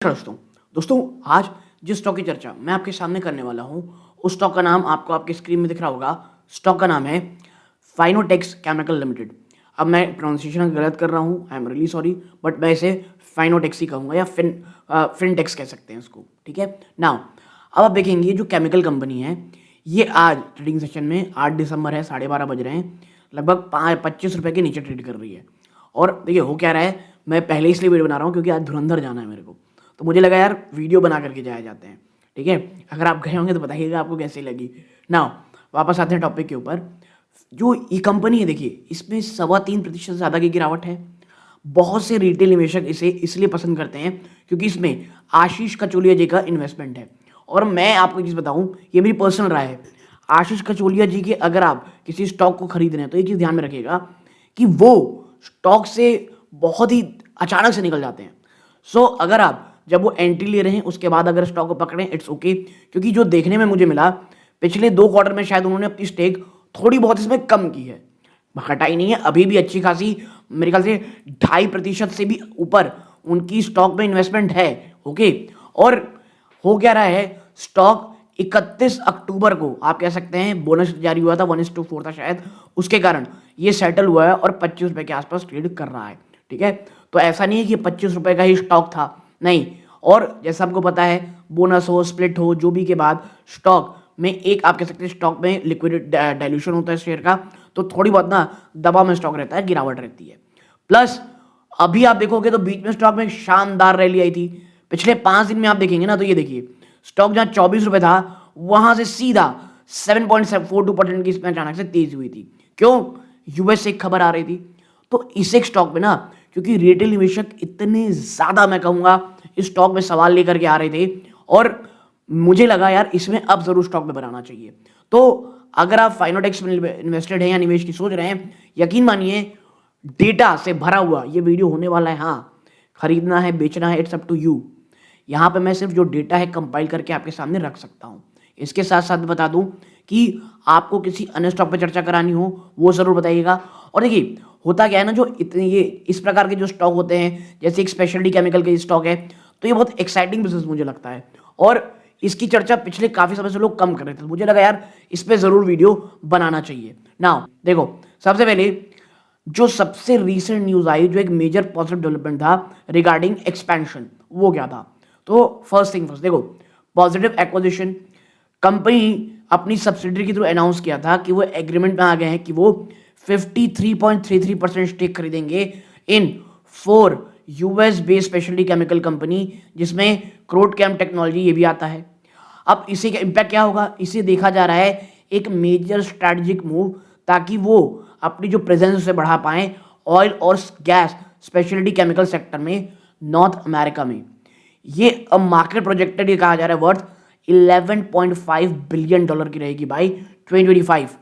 दोस्तों दोस्तों आज जिस स्टॉक की चर्चा मैं आपके सामने करने वाला हूं उस स्टॉक का नाम आपको आपके स्क्रीन में दिख रहा होगा। स्टॉक का नाम है फाइनोटेक्स केमिकल लिमिटेड। अब मैं प्रोनाउंसिएशन गलत कर रहा हूं, I am really sorry, but मैं इसे फाइनोटेक्स ही कहूंगा या फिनटेक्स कह सकते हैं इसको। ठीक है नाउ, अब आप देखेंगे जो केमिकल कंपनी है ये आज ट्रेडिंग सेशन में 8 दिसंबर है, 12:30 बज रहे हैं, लगभग 25 रुपये के नीचे ट्रेड कर रही है। और देखिए हो क्या रहा है, मैं पहले इसलिए वीडियो बना रहा हूँ क्योंकि आज धुरंधर जाना है मेरे को, तो मुझे लगा यार वीडियो बना करके जाया जाते हैं। ठीक है, अगर आप गए होंगे तो बताइएगा आपको कैसी लगी। नाउ वापस आते हैं टॉपिक के ऊपर। जो ये कंपनी है देखिए, इसमें 3.25% से ज़्यादा की गिरावट है। बहुत से रिटेल निवेशक इसे इसलिए पसंद करते हैं क्योंकि इसमें आशीष कचोलिया जी का इन्वेस्टमेंट है। और मैं आपको एक चीज़ बताऊं, ये मेरी पर्सनल राय है। आशीष कचोलिया जी के अगर आप किसी स्टॉक को खरीद रहे हैं तो एक चीज़ ध्यान में रखिएगा कि वो स्टॉक से बहुत ही अचानक से निकल जाते हैं। सो अगर आप जब वो एंट्री ले रहे हैं उसके बाद अगर स्टॉक को पकड़ें, इट्स ओके। क्योंकि जो देखने में मुझे मिला, पिछले 2 क्वार्टर में शायद उन्होंने अपनी स्टेक थोड़ी बहुत इसमें कम की है, घटाई नहीं है। अभी भी अच्छी खासी मेरे ख्याल से 2.5% से भी ऊपर उनकी स्टॉक में इन्वेस्टमेंट है। ओके, और हो क्या रहा है, स्टॉक 31 अक्टूबर को आप कह सकते हैं बोनस जारी हुआ था, 1:4 था शायद, उसके कारण ये सेटल हुआ है और 25 रुपये के आसपास ट्रेड कर रहा है। ठीक है, तो ऐसा नहीं है कि 25 रुपये का ही स्टॉक था, नहीं। और जैसा आपको पता है, बोनस हो स्प्लिट हो जो भी के बाद स्टॉक में एक आप कह सकते हैं स्टॉक में लिक्विड डाइल्यूशन होता है शेयर का, तो थोड़ी बहुत ना दबाव में स्टॉक रहता है, गिरावट रहती है। प्लस अभी आप देखोगे तो बीच में स्टॉक में शानदार रैली आई थी। पिछले 5 दिन में आप देखेंगे ना तो ये देखिए, स्टॉक जहां 24 रुपए था वहां से सीधा 7.42% की इसमें अचानक से तेजी हुई थी। क्यों? यूएस से एक खबर आ रही थी। तो इस एक स्टॉक में ना, क्योंकि रिटेल निवेशक इतने ज्यादा मैं कहूंगा इस स्टॉक में सवाल लेकर के आ रहे थे, और मुझे लगा यार इसमें अब जरूर स्टॉक में बनाना चाहिए। तो अगर आप फाइनोटेक्स में इन्वेस्टेड हैं या निवेश की सोच रहे हैं, यकीन मानिए डेटा से भरा हुआ ये वीडियो होने वाला है। हाँ, खरीदना है बेचना है, इट्स अप टू यू। यहाँ पे मैं सिर्फ जो डेटा है कंपाइल करके आपके सामने रख सकता हूँ। इसके साथ साथ बता दूं कि आपको किसी अन्य स्टॉक पे चर्चा करानी हो वो जरूर बताइएगा। और देखिए होता क्या है ना, जो इतने ये इस प्रकार के जो स्टॉक होते हैं, जैसे एक स्पेशलिटी केमिकल के स्टॉक है, तो ये बहुत एक्साइटिंग बिजनेस मुझे लगता है। और इसकी चर्चा पिछले काफी समय से लोग कम कर रहे थे, मुझे लगा यार इस पे जरूर वीडियो बनाना चाहिए। नाउ देखो, सबसे पहले जो सबसे रीसेंट न्यूज आई, जो एक मेजर पॉजिटिव डेवलपमेंट था रिगार्डिंग एक्सपेंशन, वो क्या था? तो फर्स्ट थिंग फर्स्ट, देखो पॉजिटिव एक्विजिशन, कंपनी अपनी सब्सिडरी के थ्रू अनाउंस किया था कि वो एग्रीमेंट में आ गए हैं कि वो 53.33% स्टेक खरीदेंगे इन 4 US based speciality chemical company, जिसमें क्रोडकेम टेक्नोलॉजी ये भी आता है। अब इसे का इम्पैक्ट क्या होगा, इसे देखा जा रहा है एक मेजर स्ट्रैटेजिक मूव, ताकि वो अपनी जो प्रेजेंस उसे बढ़ा पाएं ऑयल और गैस स्पेशलिटी केमिकल सेक्टर में नॉर्थ अमेरिका में। ये अब मार्केट प्रोजेक्टेड ये कहा जा रहा है वर्थ $11.5 बिलियन की रहेगी बाई 2025।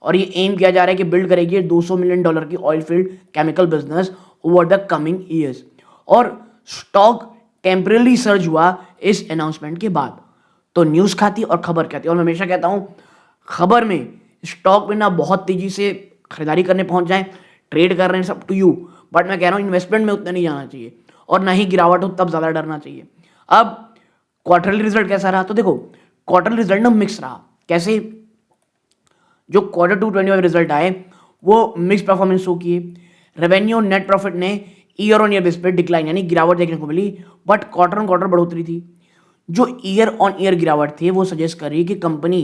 और ये एम किया जा रहा है कि बिल्ड करेगी $200 मिलियन की oil field chemical business over the coming years. और स्टॉक टेम्पररी सर्ज हुआ इस अनाउंसमेंट के बाद। तो न्यूज खाती और खबर कहती है, और मैं हमेशा कहता हूं खबर में स्टॉक में ना बहुत तेजी से खरीदारी करने पहुंच जाए, ट्रेड कर रहे हैं सब टू यू, बट मैं कह रहा हूं इन्वेस्टमेंट में उतना नहीं जाना चाहिए, और ना ही गिरावट हो तब ज्यादा डरना चाहिए। अब क्वार्टरली रिजल्ट कैसा रहा? तो देखो क्वार्टरली रिजल्ट ना मिक्स रहा। कैसे? जो Q2 25 रिजल्ट आए वो मिक्स परफॉर्मेंस शो किए। रेवेन्यू और नेट प्रॉफिट ने ईयर ऑन ईयर बेस पे डिक्लाइन यानी गिरावट देखने को मिली, बट क्वार्टर ऑन क्वार्टर बढ़ोतरी थी। जो ईयर ऑन ईयर गिरावट थी वो सजेस्ट कर रही है कि कंपनी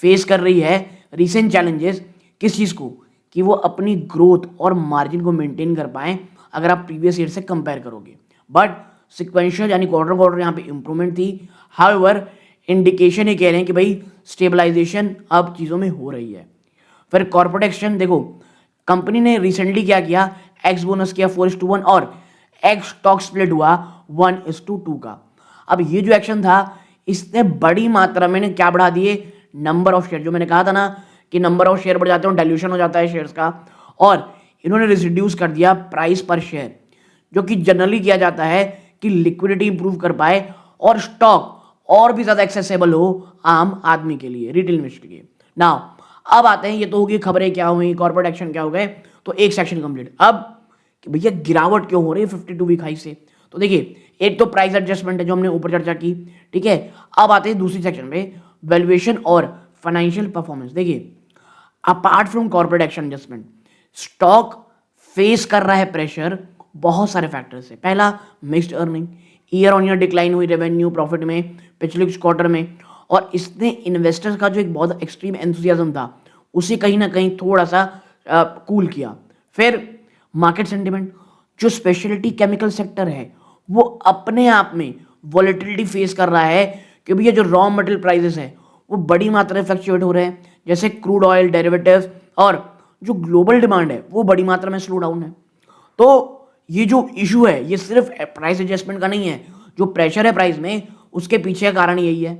फेस कर रही है रिसेंट चैलेंजेस। किस चीज को? कि वो अपनी ग्रोथ और मार्जिन को मेंटेन कर पाए अगर आप प्रीवियस ईयर से कंपेयर करोगे। बट सिक्वेंशियल यानी क्वार्टर क्वार्टर यहाँ पे इंप्रूवमेंट थी। हाउएवर इंडिकेशन ये कह रहे हैं कि भाई स्टेबलाइजेशन अब चीजों में हो रही है। फिर कॉर्पोरेट एक्शन देखो, कंपनी ने रिसेंटली क्या किया, एक्स बोनस किया 4:1 और एक्स स्टॉक स्प्लिट हुआ 1:2 का। अब ये जो एक्शन था इसने बड़ी मात्रा में क्या बढ़ा दिए, नंबर ऑफ शेयर। जो मैंने कहा था ना कि नंबर ऑफ शेयर बढ़ जाते हैं, डाइल्यूशन हो जाता है शेयर्स का, और इन्होंने रिड्यूस कर दिया प्राइस पर शेयर, जो कि जनरली किया जाता है कि लिक्विडिटी इंप्रूव कर पाए और स्टॉक और भी ज्यादा एक्सेसिबल हो आम आदमी के लिए, रिटेल इन्वेस्टर के। नाउ अब आते हैं, ये तो होगी खबरें क्या हुई, कॉर्पोरेट एक्शन क्या हो गए, तो एक सेक्शन कंप्लीट। अब कि भैया गिरावट क्यों हो रही है 52 वीक हाई से? तो देखिए, एक तो प्राइस एडजस्टमेंट है जो हमने ऊपर चर्चा की, ठीक है। अब आते हैं दूसरी सेक्शन पे, वैल्यूएशन और फाइनेंशियल परफॉर्मेंस। देखिए, apart from corporate action adjustment, stock face कर रहा है प्रेशर बहुत सारे फैक्टर से। पहला, mixed earning, year on year decline हुई रेवेन्यू प्रॉफिट में पिछले कुछ क्वार्टर में, और इसने इन्वेस्टर्स का जो एक बहुत एक्सट्रीम एंथुसियाज्म था उसे कहीं ना कहीं थोड़ा सा कूल किया। फिर मार्केट सेंटिमेंट, जो स्पेशलिटी केमिकल सेक्टर है वो अपने आप में वॉलेटिलिटी फेस कर रहा है, कि भैया जो रॉ मटेरियल प्राइसेस है वो बड़ी मात्रा में फ्लक्चुएट हो रहे हैं, जैसे क्रूड ऑयल, डेरिवेटिव्स, और जो ग्लोबल डिमांड है वो बड़ी मात्रा में स्लो डाउन है। तो ये जो इशू है ये सिर्फ प्राइस एडजस्टमेंट का नहीं है, जो प्रेशर है प्राइस में उसके पीछे का कारण यही है।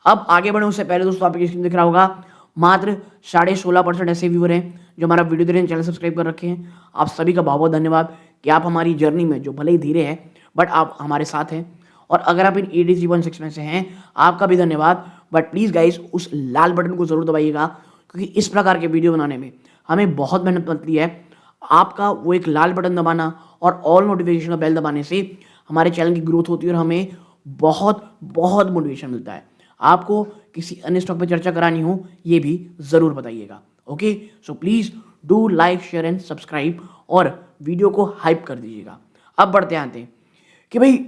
अब आगे बढ़े उससे पहले दोस्तों, आपकी स्क्रीन दिख रहा होगा मात्र 16.5% ऐसे व्यूअर हैं जो हमारा वीडियो देख रहे हैं, चैनल सब्सक्राइब कर रखे हैं। आप सभी का बहुत बहुत धन्यवाद कि आप हमारी जर्नी में, जो भले ही धीरे है बट आप हमारे साथ हैं। और अगर आप इन EDC 16 में से हैं, आपका भी धन्यवाद। बट प्लीज़ गाइस, उस लाल बटन को जरूर दबाइएगा, क्योंकि इस प्रकार के वीडियो बनाने में हमें बहुत मेहनत लगती है। आपका वो एक लाल बटन दबाना और ऑल नोटिफिकेशन का बेल दबाने से हमारे चैनल की ग्रोथ होती है और हमें बहुत बहुत मोटिवेशन मिलता है। आपको किसी अन्य स्टॉक पर चर्चा करानी हो ये भी ज़रूर बताइएगा। Okay, so please do like, share and subscribe और वीडियो को हाइप कर दीजिएगा। अब बढ़ते आते हैं कि भाई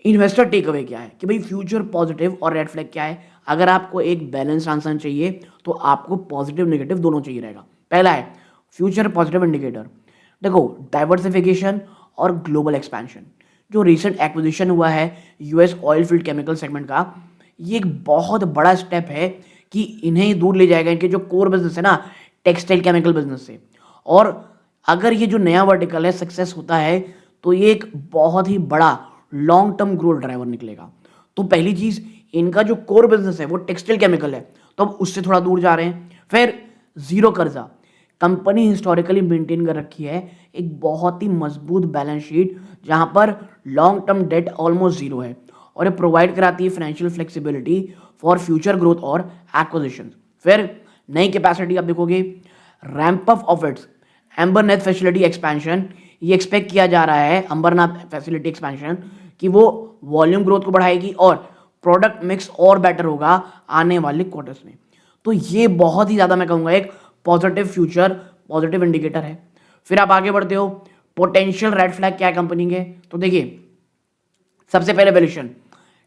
इन्वेस्टर टेक अवे क्या है, कि भाई फ्यूचर पॉजिटिव और रेड फ्लैग क्या है। अगर आपको एक बैलेंस आंसर चाहिए तो आपको पॉजिटिव नेगेटिव दोनों चाहिए रहेगा। पहला है फ्यूचर पॉजिटिव इंडिकेटर। देखो, डाइवर्सिफिकेशन और ग्लोबल एक्सपेंशन, जो रिसेंट एक्विजिशन हुआ है US oil field chemical segment का, ये एक बहुत बड़ा स्टेप है कि इन्हें दूर ले जाएगा इनके जो कोर बिजनेस है ना, टेक्सटाइल केमिकल बिजनेस से। और अगर ये जो नया वर्टिकल है सक्सेस होता है तो ये एक बहुत ही बड़ा लॉन्ग टर्म ग्रोथ ड्राइवर निकलेगा। तो पहली चीज़, इनका जो कोर बिजनेस है वो टेक्सटाइल केमिकल है, तो अब उससे थोड़ा दूर जा रहे हैं। फिर जीरो कर्जा, कंपनी हिस्टोरिकली मेंटेन कर रखी है एक बहुत ही मजबूत बैलेंस शीट, जहां पर long term debt almost zero है, और ये प्रोवाइड कराती है financial flexibility for future growth और एक्विजिशन। फिर नई कैपेसिटी आप देखोगे, ramp up of its Ambernath facility expansion, ये एक्सपेक्ट किया जा रहा है अंबरनाथ फैसिलिटी एक्सपेंशन कि वो वॉल्यूम ग्रोथ को बढ़ाएगी और प्रोडक्ट मिक्स और बेटर होगा आने वाले क्वार्टर्स में। तो ये बहुत ही ज़्यादा मैं कहूँगा एक पॉजिटिव फ्यूचर, पॉजिटिव इंडिकेटर है। फिर आप आगे बढ़ते हो, पोटेंशियल रेड फ्लैग क्या है कंपनी के, तो देखिए सबसे पहले वैल्यूएशन।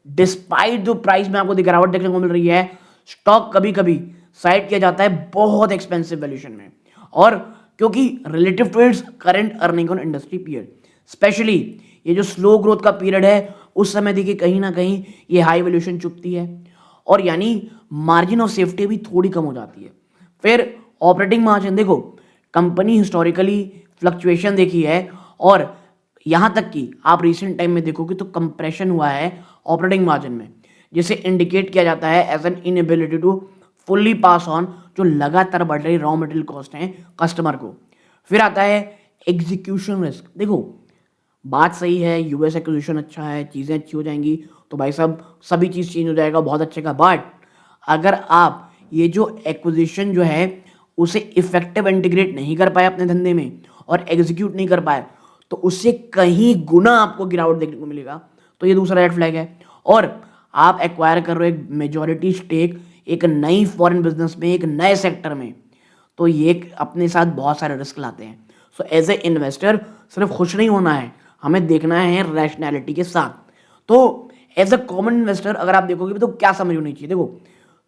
डिस्पाइट जो प्राइस में आपको गिरावट देखने को मिल रही है, स्टॉक कभी कभी साइड किया जाता है बहुत एक्सपेंसिव वैल्यूएशन में, और क्योंकि relative to its current earning on industry period, specially ये जो स्लो ग्रोथ का पीरियड है उस समय देखिए कहीं ना कहीं ये हाई वैल्यूएशन चुकती है, और यानी मार्जिन ऑफ सेफ्टी भी थोड़ी कम हो जाती है। फिर ऑपरेटिंग मार्जिन देखो, कंपनी हिस्टोरिकली फ्लक्चुएशन देखी है, और यहाँ तक कि आप रिसेंट टाइम में देखोगे तो कंप्रेशन हुआ है ऑपरेटिंग मार्जिन में, जिसे इंडिकेट किया जाता है as an inability to fully pass on जो लगातार बढ़ रही रॉ मटेरियल कॉस्ट हैं कस्टमर को। फिर आता है एग्जीक्यूशन रिस्क। देखो, बात सही है, US एक्विजिशन अच्छा है, चीज़ें अच्छी हो जाएंगी तो भाई साहब सभी चीज़ चेंज हो जाएगा बहुत अच्छे का। बट अगर आप ये जो एक्विजिशन जो है उसे इफेक्टिव इंटीग्रेट नहीं कर पाए अपने धंधे में और एग्जीक्यूट नहीं कर पाए, तो उससे कहीं गुना आपको गिरावट देखने को मिलेगा। तो ये दूसरा रेड फ्लैग है। और आप एक्वायर कर रहे हो एक मेजॉरिटी स्टेक एक नई फॉरेन बिजनेस में, एक नए सेक्टर में, तो ये अपने साथ बहुत सारे रिस्क लाते हैं। सो एज ए इन्वेस्टर सिर्फ खुश नहीं होना है, हमें देखना है रैशनैलिटी के साथ। तो एज ए कॉमन इन्वेस्टर अगर आप देखोगे तो क्या समझ होनी चाहिए, देखो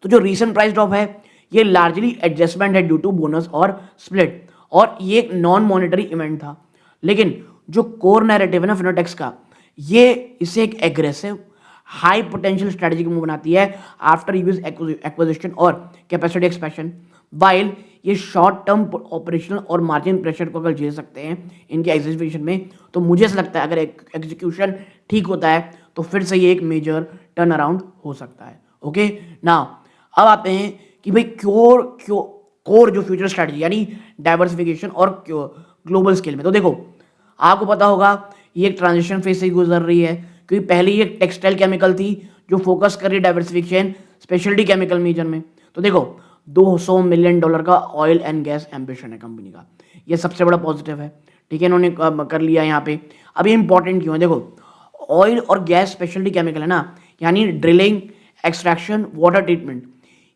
तो जो रीसेंट प्राइस ड्रॉप है ये लार्जली एडजस्टमेंट है ड्यू टू बोनस और स्प्लिट, और ये एक नॉन मॉनेटरी इवेंट था। लेकिन जो कोर नैरेटिव है ना फिनोटेक्स का, ये इसे एक aggressive high potential strategy move बनाती है आफ्टर यूज एक्विजिशन और कैपेसिटी एक्सपेंशन। वाइल ये शॉर्ट टर्म ऑपरेशनल और मार्जिन प्रेशर को अगर झेल सकते हैं इनके एग्जीक्यूशन में, तो मुझे ऐसा लगता है अगर एग्जीक्यूशन ठीक होता है तो फिर से ये एक मेजर टर्न अराउंड हो सकता है। ओके, नाउ अब आते हैं कि भाई कोर जो फ्यूचर स्ट्रेटजी यानी डाइवर्सिफिकेशन और ग्लोबल स्केल में, तो देखो आपको पता होगा ये एक ट्रांजिशन फेज से गुजर रही है, क्योंकि पहले ये टेक्सटाइल केमिकल थी जो फोकस कर रही डाइवर्सिफिकेशन स्पेशलिटी केमिकल मेजर में। तो देखो $200 मिलियन का ऑयल एंड गैस एम्बिशन है कंपनी का, ये सबसे बड़ा पॉजिटिव है। ठीक है, इन्होंने कर लिया यहाँ पे। अब ये इंपॉर्टेंट क्यों है, देखो ऑयल और गैस स्पेशलिटी केमिकल है ना, यानी ड्रिलिंग, एक्सट्रैक्शन, वाटर ट्रीटमेंट,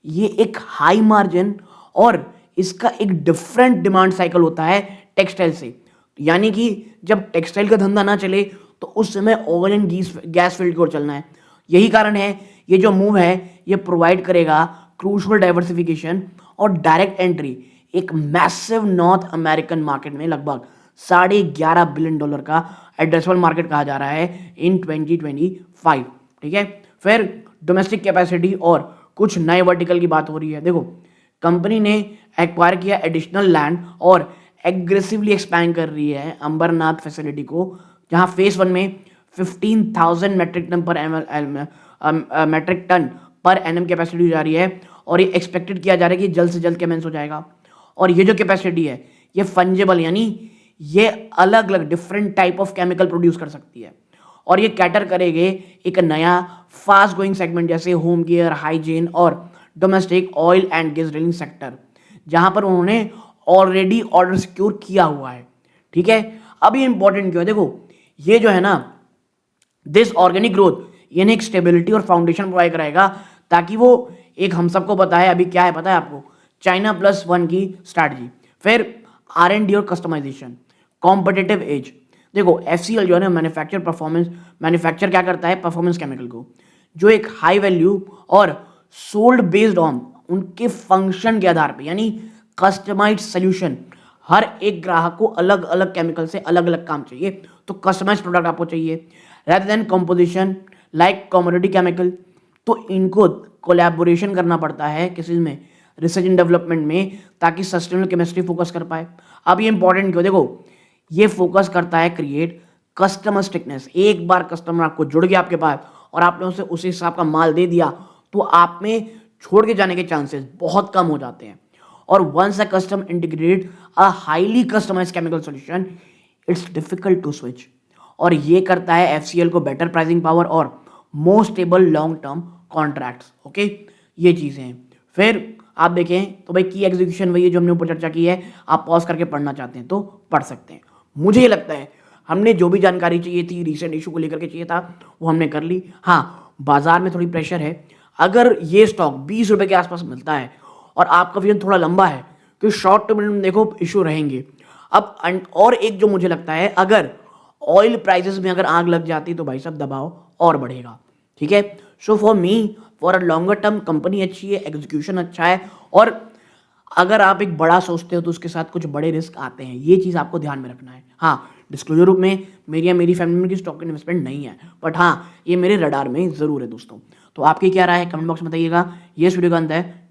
ये एक हाई मार्जिन और इसका एक डिफरेंट डिमांड साइकिल होता है टेक्सटाइल से। यानी कि जब टेक्सटाइल का धंधा ना चले तो उस समय ऑयल एंड गैस फील्ड की ओर चलना है। यही कारण है ये जो मूव है ये प्रोवाइड करेगा क्रूशल डाइवर्सिफिकेशन और डायरेक्ट एंट्री एक मैसिव नॉर्थ अमेरिकन मार्केट में, लगभग $11.5 बिलियन का एड्रेसेबल मार्केट कहा जा रहा है इन 2025। ठीक है, फिर डोमेस्टिक कैपेसिटी और कुछ नए वर्टिकल की बात हो रही है। देखो, कंपनी ने एक्वायर किया एडिशनल लैंड और एग्रेसिवली एक्सपैंड कर रही है अंबरनाथ फैसिलिटी को, जहां फेज 1 में 15,000 metric ton per annum capacity जा रही है और ये एक्सपेक्टेड किया जा रहा है कि जल्द से जल्द कमेंस हो जाएगा। और ये जो कैपेसिटी है ये फंजेबल, यानी ये अलग अलग different type of chemical produce कर सकती है और ये कैटर करेंगे एक नया फास्ट ग्रोइंग सेगमेंट जैसे होम केयर, हाइजीन और domestic oil and gas drilling sector, जहां पर उन्होंने ऑलरेडी ऑर्डर सिक्योर किया हुआ है। ठीक है, अब ये इंपॉर्टेंट क्यों है, देखो ये जो है ना, दिस ऑर्गेनिक ग्रोथ यानी एक स्टेबिलिटी और फाउंडेशन प्रोवाइड कराएगा ताकि वो एक हम सबको पता है अभी क्या है, पता है आपको, चाइना +1 की स्ट्रैटेजी, फिर R&D और कस्टमाइजेशन, कॉम्पिटिटिव एज। देखो FCL जो है ना, मैन्युफैक्चर क्या करता है, परफॉर्मेंस केमिकल को, जो एक हाई वैल्यू और सोल्ड बेस्ड ऑन उनके फंक्शन के आधार पे, यानी कस्टमाइज्ड सोल्यूशन। हर एक ग्राहक को अलग अलग केमिकल से अलग अलग काम चाहिए, तो कस्टमाइज्ड प्रोडक्ट आपको चाहिए rather than composition like commodity chemical. तो इनको कोलैबोरेशन करना पड़ता है किसी में, रिसर्च एंड डेवलपमेंट में, ताकि सस्टेनेबल केमिस्ट्री फोकस कर पाए। अब ये इंपॉर्टेंट क्यों, देखो ये फोकस करता है क्रिएट कस्टमर स्टिकनेस। एक बार कस्टमर आपको जुड़ गया आपके पास और आपने उसे उसी हिसाब का माल दे दिया तो आप में छोड़ के जाने के चांसेस बहुत कम हो जाते हैं। और once a customer integrate a highly customised chemical solution, it's difficult to switch. और ये करता है FCL को बेटर प्राइसिंग पावर और more stable long term contracts. Okay, ये चीज़ें हैं। फिर आप देखें तो भाई की एग्जीक्यूशन वही है जो हमने ऊपर चर्चा की है, आप पॉज करके पढ़ना चाहते हैं तो पढ़ सकते हैं। मुझे ये लगता है हमने जो भी जानकारी चाहिए थी रिसेंट इशू को लेकर के चाहिए था वो हमने कर ली। हाँ, बाजार में थोड़ी प्रेशर है, अगर ये स्टॉक 20 रुपये के आसपास मिलता है और आपका विजन थोड़ा लंबा है तो शॉर्ट टर्म में देखो इशू रहेंगे। अब और एक जो मुझे लगता है, अगर ऑयल प्राइसेस में अगर आग लग जाती तो भाई साहब दबाव और बढ़ेगा। ठीक है, so for me, for a longer term company अच्छी है, एग्जीक्यूशन अच्छा है, और अगर आप एक बड़ा सोचते हो तो उसके साथ कुछ बड़े रिस्क आते हैं, ये चीज़ आपको ध्यान में रखना है। हाँ, डिस्क्लोजर रूप में मेरी या मेरी फैमिली में की स्टॉक इन्वेस्टमेंट नहीं है, बट हाँ ये मेरे रडार में ज़रूर है दोस्तों। तो आपकी क्या राय है कमेंट बॉक्स में बताइएगा। ये वीडियो का अंत है।